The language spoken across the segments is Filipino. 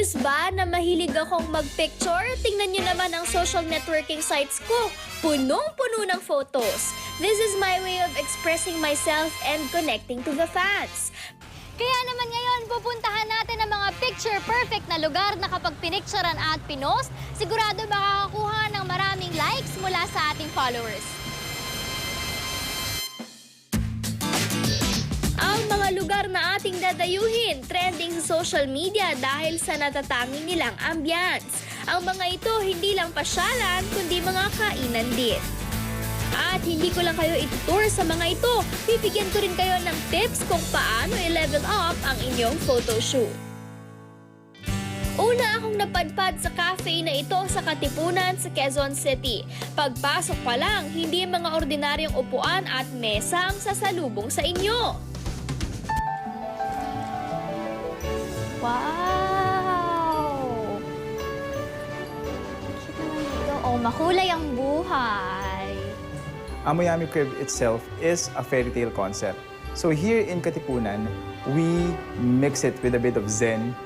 Obvious ba na mahilig akong mag-picture? Tingnan nyo naman ang social networking sites ko. Punong-puno ng photos. This is my way of expressing myself and connecting to the fans. Kaya naman ngayon, pupuntahan natin ang mga picture-perfect na lugar na kapag pinicturean at pinost, sigurado makakakuha ng maraming likes mula sa ating followers. Ang mga lugar na ating dadayuhin, trending sa social media dahil sa natatangi nilang ambience. Ang mga ito hindi lang pasyalan, kundi mga kainan din. At hindi ko lang kayo itutur sa mga ito, bibigyan ko rin kayo ng tips kung paano i-level up ang inyong photoshoot. Una akong napadpad sa cafe na ito sa Katipunan sa Quezon City. Pagpasok pa lang, hindi mga ordinaryong upuan at mesa ang sasalubong sa inyo. Wow! Cute naman dito. Oh, makulay ang buhay. Amoyami Crib itself is a fairy tale concept. So here in Katipunan, we mix it with a bit of Zen,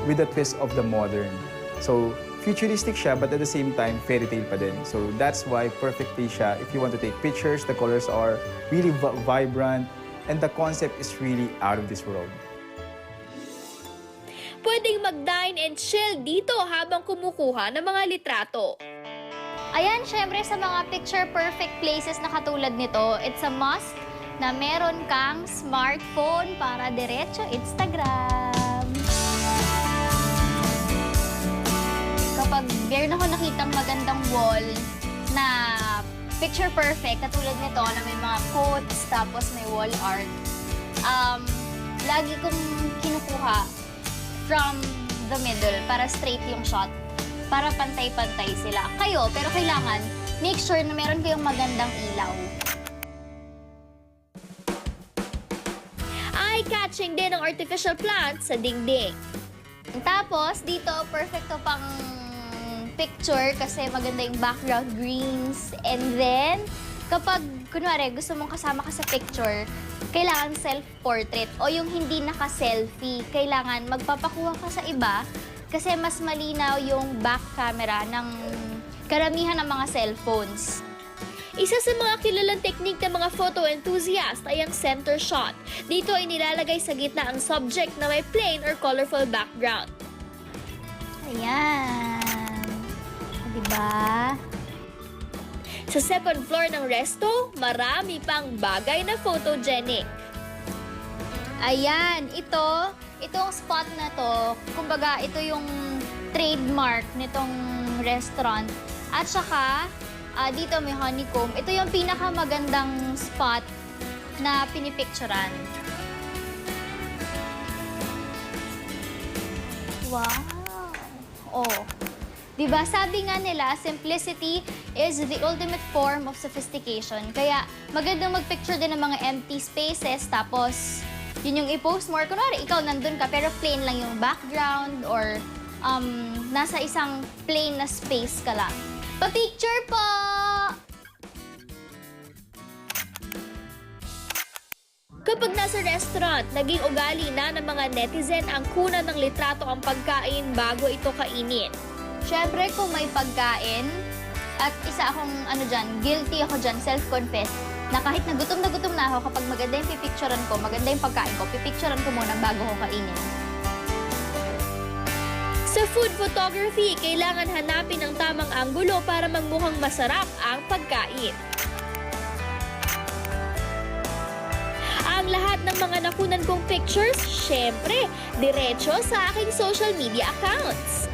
with a twist of the modern. So futuristic siya, but at the same time, fairy tale pa din. So that's why perfectly siya. If you want to take pictures, the colors are really vibrant, and the concept is really out of this world. Pwedeng mag-dine and chill dito habang kumukuha ng mga litrato. Ayan, syempre sa mga picture-perfect places na katulad nito, it's a must na meron kang smartphone para diretso Instagram. Kapag meron ako nakitang magandang wall na picture-perfect, katulad nito na may mga quotes, tapos may wall art, lagi kong kinukuha from the middle para straight yung shot. Para pantay-pantay sila. Kayo, pero kailangan make sure na meron kayong magandang ilaw. Eye-catching din ang artificial plants sa dingding. Tapos, dito, perfecto pang picture kasi maganda yung background greens. And then, kapag, kunwari, gusto mong kasama ka sa picture, kailangan self-portrait o yung hindi naka-selfie. Kailangan magpapakuha ka sa iba kasi mas malinaw yung back camera ng karamihan ng mga cellphones. Isa sa mga kilalang teknik ng mga photo enthusiast ay ang center shot. Dito ay nilalagay sa gitna ang subject na may plain or colorful background. Ayan. Diba? Sa second floor ng resto, marami pang bagay na photogenic. Ayan, itong spot na to, kumbaga ito yung trademark nitong restaurant. At saka, dito may honeycomb. Ito yung pinakamagandang spot na pinipicturan. Wow! Oh. Diba, sabi nga nila, simplicity is the ultimate form of sophistication. Kaya magandang magpicture din ng mga empty spaces, tapos yun yung i-post more. Kunwari, ikaw nandun ka, pero plain lang yung background or nasa isang plain na space ka lang. Pa-picture po! Kapag nasa restaurant, naging ugali na ng mga netizen ang kuna ng litrato ang pagkain bago ito kainin. Siyempre, kung may pagkain, at isa akong guilty ako dyan, self-confess, na kahit na gutom na ako, kapag maganda yung pipicturean ko, maganda yung pagkain ko, pipicturean ko muna bago ko kainin. Sa food photography, kailangan hanapin ang tamang anggulo para magmukhang masarap ang pagkain. Ang lahat ng mga nakunan kong pictures, syempre, diretso sa aking social media accounts.